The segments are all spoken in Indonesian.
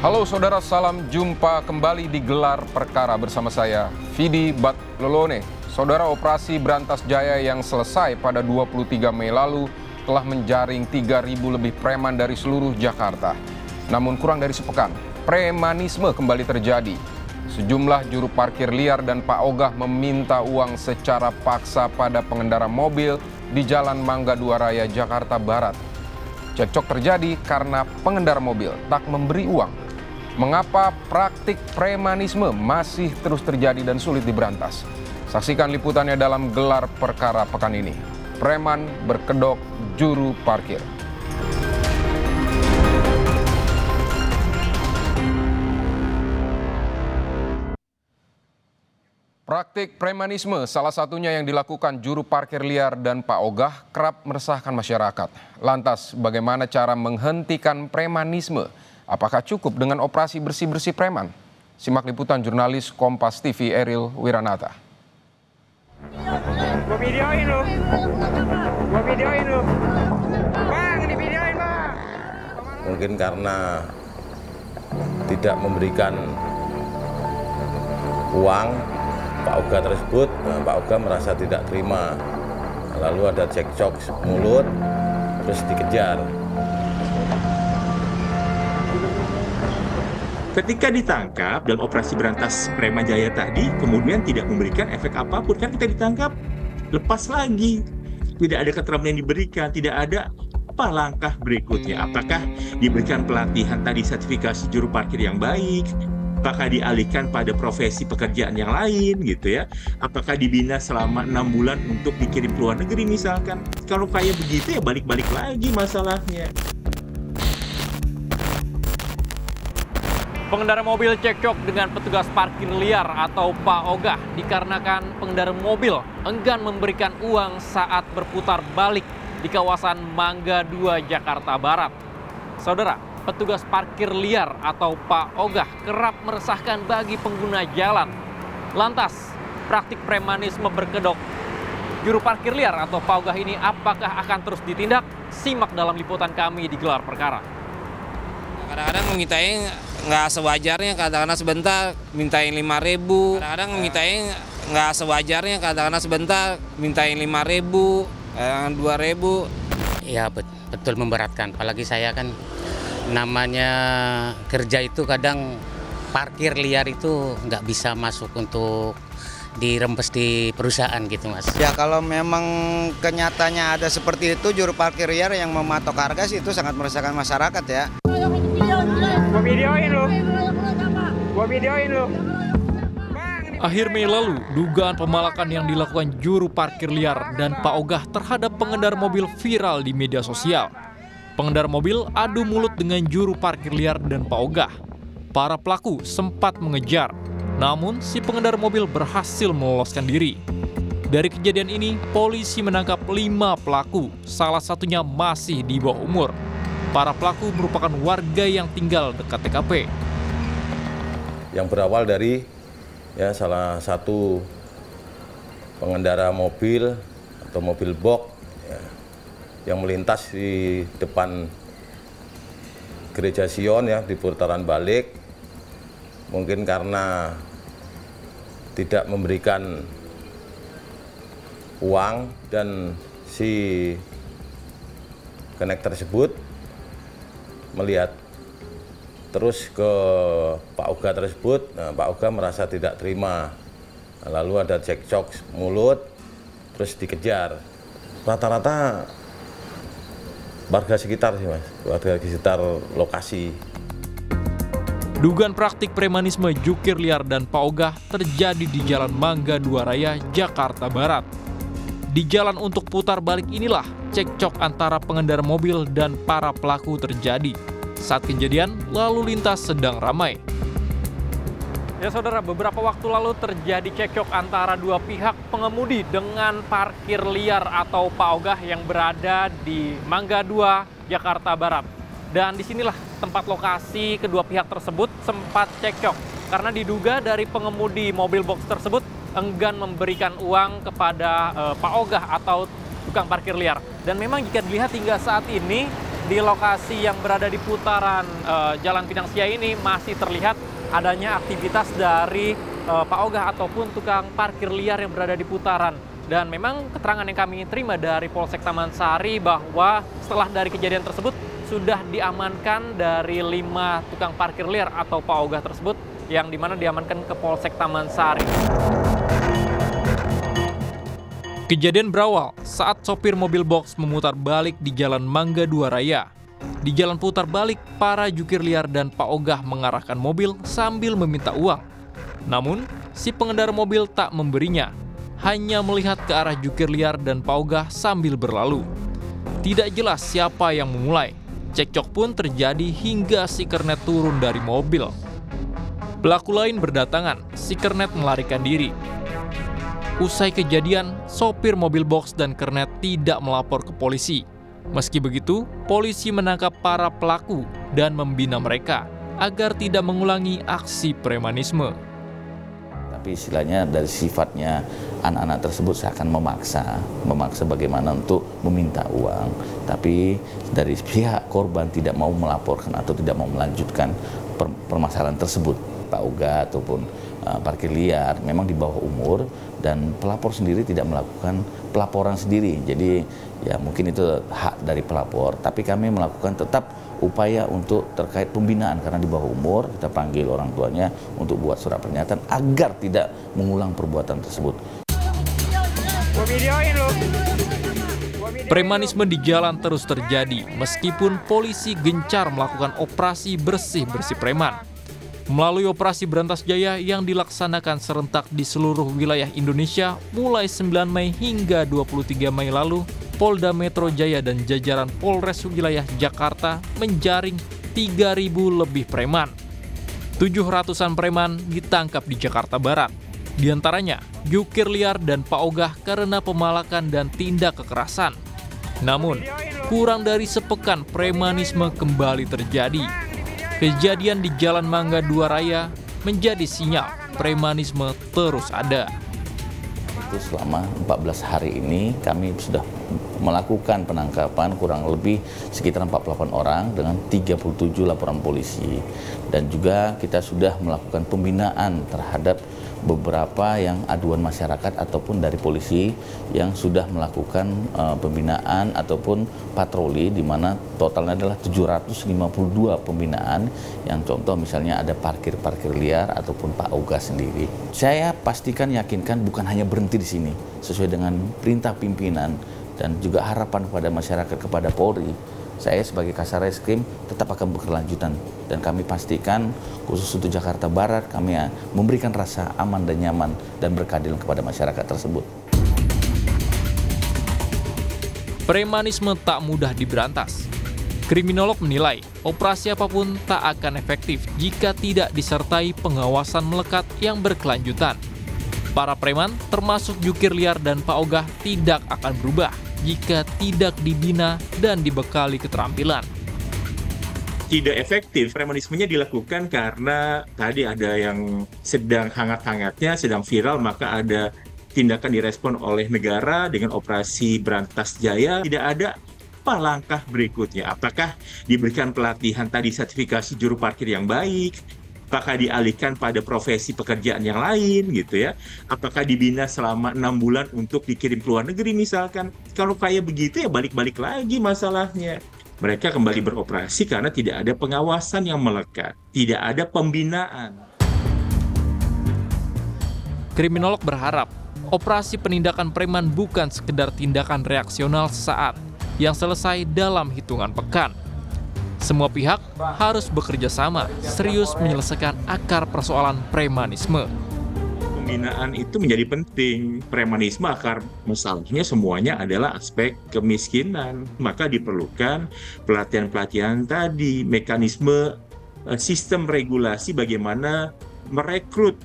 Halo saudara, salam jumpa kembali di Gelar Perkara bersama saya, Vidi Batlolone. Saudara, operasi Brantas Jaya yang selesai pada 23 Mei lalu telah menjaring 3.000 lebih preman dari seluruh Jakarta. Namun kurang dari sepekan, premanisme kembali terjadi. Sejumlah juru parkir liar dan Pak Ogah meminta uang secara paksa pada pengendara mobil di Jalan Mangga Dua Raya, Jakarta Barat. Cekcok terjadi karena pengendara mobil tak memberi uang. Mengapa praktik premanisme masih terus terjadi dan sulit diberantas? Saksikan liputannya dalam Gelar Perkara pekan ini. Preman berkedok juru parkir. Praktik premanisme, salah satunya yang dilakukan juru parkir liar dan Pak Ogah, kerap meresahkan masyarakat. Lantas, bagaimana cara menghentikan premanisme? Apakah cukup dengan operasi bersih-bersih preman? Simak liputan jurnalis Kompas TV Eril Wiranata. Gua videoin lu. Bang, di videoin bang. Mungkin karena tidak memberikan uang Pak Ogah tersebut, Pak Ogah merasa tidak terima. Lalu ada cekcok mulut, terus dikejar. Ketika ditangkap dalam operasi berantas Preman Jaya tadi, kemudian tidak memberikan efek apapun. Kan kita ditangkap, lepas lagi. Tidak ada keterangan yang diberikan, tidak ada apa langkah berikutnya. Apakah diberikan pelatihan tadi, sertifikasi juru parkir yang baik? Apakah dialihkan pada profesi pekerjaan yang lain gitu ya? Apakah dibina selama 6 bulan untuk dikirim ke luar negeri misalkan? Kalau kayak begitu ya balik-balik lagi masalahnya. Pengendara mobil cekcok dengan petugas parkir liar atau Pak Ogah dikarenakan pengendara mobil enggan memberikan uang saat berputar balik di kawasan Mangga 2, Jakarta Barat. Saudara, petugas parkir liar atau Pak Ogah kerap meresahkan bagi pengguna jalan. Lantas, praktik premanisme berkedok juru parkir liar atau Pak Ogah ini apakah akan terus ditindak? Simak dalam liputan kami di Gelar Perkara. Kadang-kadang mintain nggak sewajarnya, kadang-kadang sebentar mintain 5.000, kadang-kadang mintain nggak sewajarnya, kadang-kadang sebentar mintain 5.000, 2.000. Ya betul memberatkan, apalagi saya kan namanya kerja itu kadang parkir liar itu nggak bisa masuk untuk dirembes di perusahaan gitu mas. Ya kalau memang kenyataannya ada seperti itu, juru parkir liar yang mematok harga sih itu sangat meresahkan masyarakat ya. Gua videoin lu. Akhir Mei lalu, dugaan pemalakan yang dilakukan juru parkir liar dan Pak Ogah terhadap pengendara mobil viral di media sosial. Pengendara mobil adu mulut dengan juru parkir liar dan Pak Ogah. Para pelaku sempat mengejar, namun si pengendara mobil berhasil meloloskan diri. Dari kejadian ini, polisi menangkap 5 pelaku, salah satunya masih di bawah umur. Para pelaku merupakan warga yang tinggal dekat TKP. Yang berawal dari salah satu pengendara mobil atau mobil box yang melintas di depan Gereja Sion di putaran balik, mungkin karena tidak memberikan uang dan si kenek tersebut melihat terus ke Pak Ogah tersebut. Pak Ogah merasa tidak terima, lalu ada cekcok mulut, terus dikejar. Rata-rata warga sekitar sih mas, warga sekitar lokasi. Dugaan praktik premanisme jukir liar dan Pak Ogah terjadi di Jalan Mangga Dua Raya, Jakarta Barat. Di jalan untuk putar balik inilah cekcok antara pengendara mobil dan para pelaku terjadi. Saat kejadian, lalu lintas sedang ramai. Ya saudara, beberapa waktu lalu terjadi cekcok antara dua pihak pengemudi dengan parkir liar atau Pak Ogah yang berada di Mangga 2, Jakarta Barat. Dan disinilah tempat lokasi kedua pihak tersebut sempat cekcok karena diduga dari pengemudi mobil box tersebut enggan memberikan uang kepada Pak Ogah atau tukang parkir liar. Dan memang jika dilihat hingga saat ini di lokasi yang berada di putaran Jalan Pinang Sia ini masih terlihat adanya aktivitas dari Pak Ogah ataupun tukang parkir liar yang berada di putaran. Dan memang keterangan yang kami terima dari Polsek Taman Sari bahwa setelah dari kejadian tersebut sudah diamankan dari 5 tukang parkir liar atau Pak Ogah tersebut, yang dimana diamankan ke Polsek Taman Sari. Kejadian berawal saat sopir mobil box memutar balik di Jalan Mangga 2 Raya. Di jalan putar balik, para jukir liar dan Pak Ogah mengarahkan mobil sambil meminta uang. Namun, si pengendara mobil tak memberinya, hanya melihat ke arah jukir liar dan Pak Ogah sambil berlalu. Tidak jelas siapa yang memulai. Cekcok pun terjadi hingga si kernet turun dari mobil. Pelaku lain berdatangan, si kernet melarikan diri. Usai kejadian, sopir mobil box dan kernet tidak melapor ke polisi. Meski begitu, polisi menangkap para pelaku dan membina mereka agar tidak mengulangi aksi premanisme. Tapi istilahnya dari sifatnya anak-anak tersebut seakan memaksa bagaimana untuk meminta uang. Tapi dari pihak korban tidak mau melaporkan atau tidak mau melanjutkan permasalahan tersebut. Pak Ogah ataupun parkir liar memang di bawah umur dan pelapor sendiri tidak melakukan pelaporan sendiri. Jadi ya mungkin itu hak dari pelapor, tapi kami melakukan tetap upaya untuk terkait pembinaan karena di bawah umur kita panggil orang tuanya untuk buat surat pernyataan agar tidak mengulang perbuatan tersebut. Premanisme di jalan terus terjadi meskipun polisi gencar melakukan operasi bersih-bersih preman. Melalui operasi Berantas Jaya yang dilaksanakan serentak di seluruh wilayah Indonesia mulai 9 Mei hingga 23 Mei lalu, Polda Metro Jaya dan jajaran Polres wilayah Jakarta menjaring 3.000 lebih preman. 700-an preman ditangkap di Jakarta Barat. Di antaranya, jukir liar dan Pak Ogah karena pemalakan dan tindak kekerasan. Namun, kurang dari sepekan premanisme kembali terjadi. Kejadian di Jalan Mangga 2 Raya menjadi sinyal premanisme terus ada. Itu selama 14 hari ini kami sudah melakukan penangkapan kurang lebih sekitar 48 orang dengan 37 laporan polisi. Dan juga kita sudah melakukan pembinaan terhadap beberapa yang aduan masyarakat ataupun dari polisi yang sudah melakukan pembinaan ataupun patroli, di mana totalnya adalah 752 pembinaan yang contoh misalnya ada parkir liar ataupun Pak Ogah sendiri. Saya pastikan yakinkan bukan hanya berhenti di sini, sesuai dengan perintah pimpinan dan juga harapan kepada masyarakat kepada Polri. Saya sebagai Kasarreskrim tetap akan berkelanjutan dan kami pastikan khusus untuk Jakarta Barat kami memberikan rasa aman dan nyaman dan berkeadilan kepada masyarakat tersebut. Premanisme tak mudah diberantas. Kriminolog menilai operasi apapun tak akan efektif jika tidak disertai pengawasan melekat yang berkelanjutan. Para preman termasuk jukir liar dan Pak Ogah tidak akan berubah jika tidak dibina dan dibekali keterampilan. Tidak efektif, premanismenya dilakukan karena tadi ada yang sedang hangat-hangatnya, sedang viral, maka ada tindakan direspon oleh negara dengan operasi Berantas Jaya. Tidak ada apa langkah berikutnya. Apakah diberikan pelatihan tadi, sertifikasi juru parkir yang baik? Apakah dialihkan pada profesi pekerjaan yang lain gitu ya? Apakah dibina selama 6 bulan untuk dikirim ke luar negeri misalkan? Kalau kayak begitu ya balik-balik lagi masalahnya. Mereka kembali beroperasi karena tidak ada pengawasan yang melekat, tidak ada pembinaan. Kriminolog berharap operasi penindakan preman bukan sekedar tindakan reaksional sesaat yang selesai dalam hitungan pekan. Semua pihak harus bekerja sama, serius menyelesaikan akar persoalan premanisme. Pembinaan itu menjadi penting. Premanisme akar masalahnya semuanya adalah aspek kemiskinan. Maka diperlukan pelatihan-pelatihan tadi, mekanisme sistem regulasi bagaimana merekrut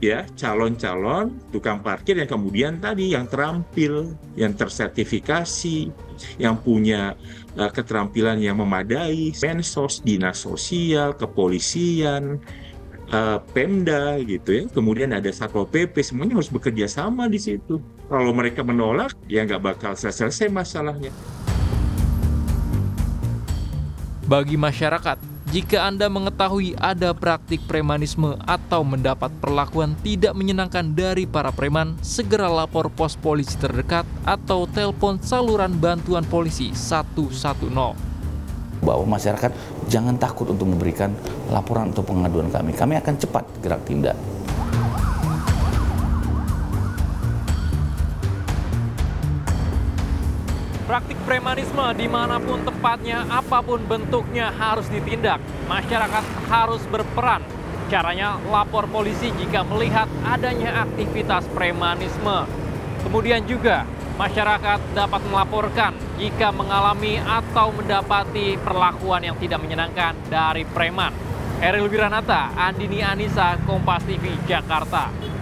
ya calon-calon tukang parkir yang kemudian tadi yang terampil, yang tersertifikasi, yang punya keterampilan yang memadai, Mensos, Dinas Sosial, Kepolisian, Pemda gitu ya. Kemudian ada Satpol PP, semuanya harus bekerja sama di situ. Kalau mereka menolak, ya nggak bakal selesai masalahnya. Bagi masyarakat, jika Anda mengetahui ada praktik premanisme atau mendapat perlakuan tidak menyenangkan dari para preman, segera lapor pos polisi terdekat atau telepon saluran bantuan polisi 110. Bahwa masyarakat jangan takut untuk memberikan laporan atau pengaduan kami. Kami akan cepat gerak tindak. Praktik premanisme dimanapun tempatnya, apapun bentuknya harus ditindak. Masyarakat harus berperan. Caranya lapor polisi jika melihat adanya aktivitas premanisme. Kemudian juga masyarakat dapat melaporkan jika mengalami atau mendapati perlakuan yang tidak menyenangkan dari preman. Eril Wiranata, Andini Anissa, Kompas TV, Jakarta.